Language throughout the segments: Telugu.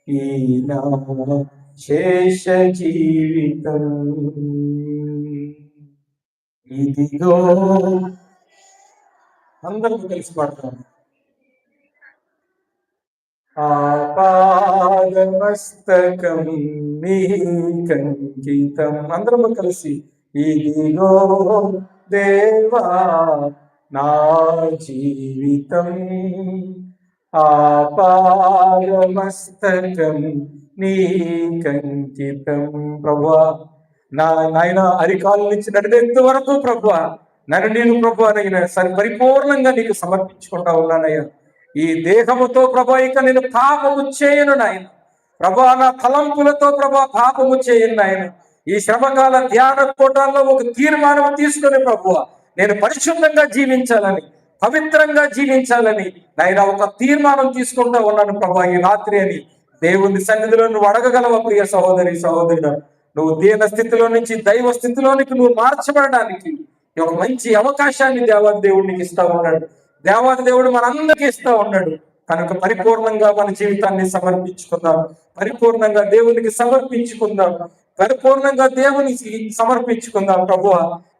ఈ నా శేష జీవితం ఇదిగో. అందరూ కలిసి పాడతాం. ఆపాదమస్తకం నీకంకితం. అందరూ కలిసి ఇదిగో దేవా నా జీవితం ఆపాదమస్తకం నీకంకితం. ప్రభువా నాయన అరికాల నుంచి నడినెంత వరకు ప్రభువా నేను ప్రభువా పరిపూర్ణంగా నీకు సమర్పించుకుంటా ఉన్నానయ్యా. ఈ దేహముతో ప్రభా ఇక నేను పాపము చేయను నాయన. ప్రభా నా తలంపులతో ప్రభా పాపము చేయను నాయన. ఈ శ్రమకాల ధ్యాన కూటాల్లో ఒక తీర్మానం తీసుకుని ప్రభువ నేను పరిశుద్ధంగా జీవించాలని, పవిత్రంగా జీవించాలని నాయన ఒక తీర్మానం తీసుకుంటా ఉన్నాను ప్రభా ఈ రాత్రి అని దేవుని సన్నిధిలో నువ్వు అడగగలవా ప్రియ సహోదరి సహోదరుడు? నువ్వు దీన స్థితిలో నుంచి దైవ స్థితిలోనికి నువ్వు మార్చబడడానికి ఒక మంచి అవకాశాన్ని దేవాది దేవుడికి ఇస్తా ఉన్నాడు. దేవాది దేవుడు మనందరికీ ఇస్తా ఉన్నాడు. కనుక పరిపూర్ణంగా మన జీవితాన్ని సమర్పించుకుందాం, పరిపూర్ణంగా దేవునికి సమర్పించుకుందాం, పరిపూర్ణంగా దేవునికి సమర్పించుకుందాం. ప్రభువ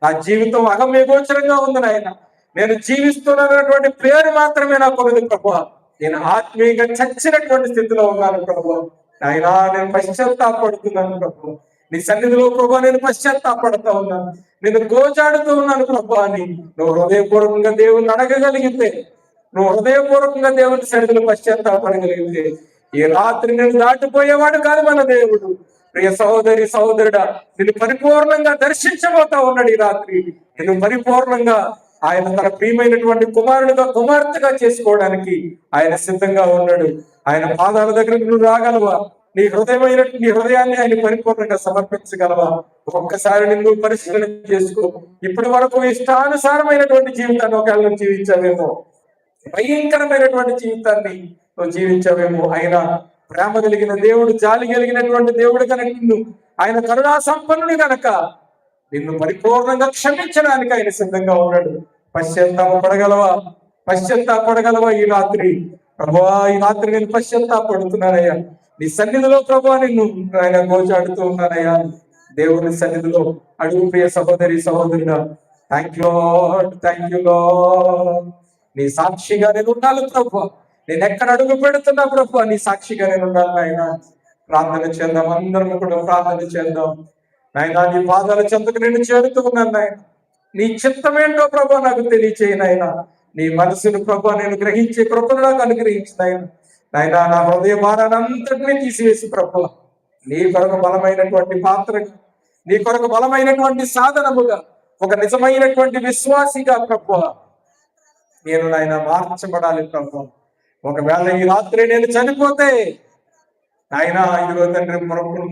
నా జీవితం అగమ్యగోచరంగా ఉంది నాయన. నేను జీవిస్తున్నటువంటి పేరు మాత్రమే నాకు ఉన్నది ప్రభువ. నేను ఆత్మీయంగా చచ్చినటువంటి స్థితిలో ఉన్నాను ప్రభువ. నాయన నేను పశ్చాత్తాపడుతున్నాను ప్రభు. నీ సన్నిధిలో ప్రభు నేను పశ్చాత్తాపడుతూ ఉన్నాను, నేను గోచాడుతూ ఉన్నాను ప్రభు అని నువ్వు హృదయపూర్వకంగా దేవుని అడగగలిగితే, నువ్వు హృదయపూర్వకంగా దేవుని సన్నిధిలో పశ్చాత్తాపడగలిగితే ఈ రాత్రి నేను దాటిపోయేవాడు కాదు మన దేవుడు. ప్రియ సహోదరి సహోదరుడా, నేను పరిపూర్ణంగా దర్శించబోతా ఉన్నాడు ఈ రాత్రి. నేను పరిపూర్ణంగా ఆయన తన ప్రియమైనటువంటి కుమారుడుగా కుమార్తెగా చేసుకోవడానికి ఆయన సిద్ధంగా ఉన్నాడు. ఆయన పాదాల దగ్గరకు నువ్వు రాగలవా? నీ హృదయాన్ని ఆయన పరిపూర్ణంగా సమర్పించగలవా? ఒక్కసారి నిన్ను పరిశీలన చేసుకో. ఇప్పటి వరకు ఇష్టానుసారమైనటువంటి జీవితాన్ని ఒకవేళ నువ్వు జీవించావేమో, భయంకరమైనటువంటి జీవితాన్ని నువ్వు జీవించావేమో. ఆయన ప్రేమ కలిగిన దేవుడు, జాలి కలిగినటువంటి దేవుడు కనుక నిన్ను, ఆయన కరుణా సంపన్నుడు కనుక నిన్ను పరిపూర్ణంగా క్షమించడానికి ఆయన సిద్ధంగా ఉన్నాడు. పశ్చాత్తాపడగలవా? పశ్చాత్తాపడగలవా ఈ రాత్రి? ప్రభువా ఈ రాత్రి నేను పశ్చాత్తాపడుతున్నానయ్యా. నీ సన్నిధిలో ప్రభువా నిన్ను ఆయన గోచాడుతూ ఉన్నానయ్యా. దేవుని సన్నిధిలో అడుగు ప్రియ సహోదరి సహోదరుడా. Thank you lord, thank you lord. నీ సాక్షిగా నేను ఉండాలి ప్రభు. నేను ఎక్కడ అడుగు పెడుతున్నా ప్రభు నీ సాక్షిగా నేను ఉండాలి నాయన. ప్రార్థన చేద్దాం, అందరం కూడా ప్రార్థన చేద్దాం. నాయన నీ పాదాల చెంతకు నేను చేరుతూ ఉన్నాను నాయన. నీ చిత్తమేంటో ప్రభు నాకు తెలియచేయను ఆయన. నీ మనసును ప్రభు నేను గ్రహించే కృపను నాకు అనుగ్రహించిన ఆయన. నాయన నా హృదయ భారాన్ని అంతటినీ తీసివేసి ప్రభు నీ కొరకు బలమైనటువంటి పాత్రగా, నీ కొరకు బలమైనటువంటి సాధనముగా, ఒక నిజమైనటువంటి విశ్వాసిగా ప్రభు నేను నాయన మార్చబడాలి ప్రభు. ఒకవేళ ఈ రాత్రి నేను చనిపోతే ఆయన ఇదిగో తండ్రి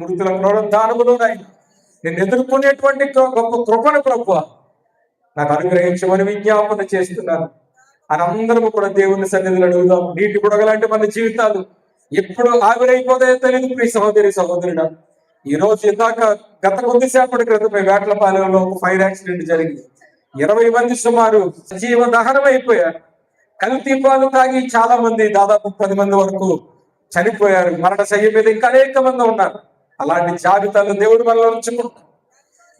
మృతుల పునరుద్ధానములో నాయన నేను ఎదుర్కొనేటువంటి గొప్ప కృపను ప్రభు నాకు అనుగ్రహించమని విజ్ఞాపన చేస్తున్నాను. అని అందరము కూడా దేవుని సన్నిధిలో అడుగుదాం. నీటి బుడగలాంటి మన జీవితాలు ఎప్పుడు ఆవిరైపోతాయో తెలియదు ప్రియ సహోదరి సహోదరుడా. ఈ రోజు ఇందాక గత కొద్దిసేపటి క్రితమే వేట్లపాలెంలో ఒక ఫైర్ యాక్సిడెంట్ జరిగింది. 20 మంది సుమారు సజీవ దహనం అయిపోయారు. కల్తీ పాలు తాగి చాలా మంది, దాదాపు 10 మంది వరకు చనిపోయారు. మరణ శయ్య మీద ఇంకా అనేక మంది ఉన్నారు. అలాంటి జాబితాలు దేవుడు మనల్ని ఉంచుకుంటాం.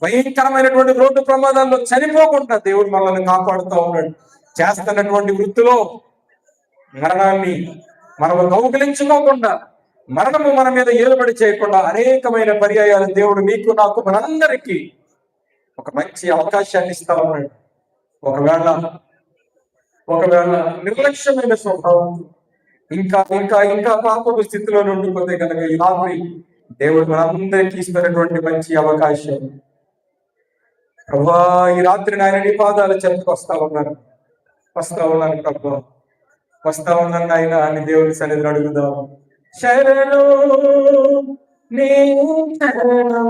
భయంకరమైనటువంటి రోడ్డు ప్రమాదాల్లో చనిపోకుండా దేవుడు మనల్ని కాపాడుతూ ఉన్నాడు. చేస్తున్నటువంటి వృత్తిలో మరణాన్ని మనము కౌగిలించుకోకుండా, మరణము మన మీద ఏలుబడి చేయకుండా అనేకమైన పర్యాయాలు దేవుడు నీకు నాకు మనందరికీ ఒక మంచి అవకాశాన్ని ఇస్తా ఉన్నాడు. ఒకవేళ నిర్లక్ష్యమైన స్వభావం ఇంకా ఇంకా ఇంకా పాపపు స్థితిలో ఉండిపోతే కనుక ఈ రాత్రి దేవుడు మనందరికీ ఇస్తున్నటువంటి మంచి అవకాశం. ప్రభువా ఈ రాత్రి నాయన నీ పాదాల చెంతకు వస్తా ఉన్నాను ప్రభు, వస్తా ఉన్నాను ఆయన అని దేవుని సన్నిధిలో అడుగుదాం. శరణు నీ శరణం,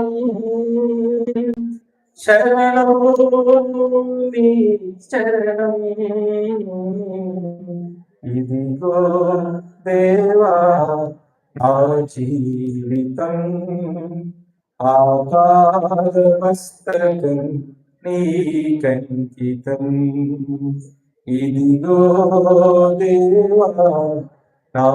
శరణం నీ శరణం, ఇదిగో దేవా నా జీవితం ఆపాదమస్తకం నీకంకితం, ఇదిగో దేవా నా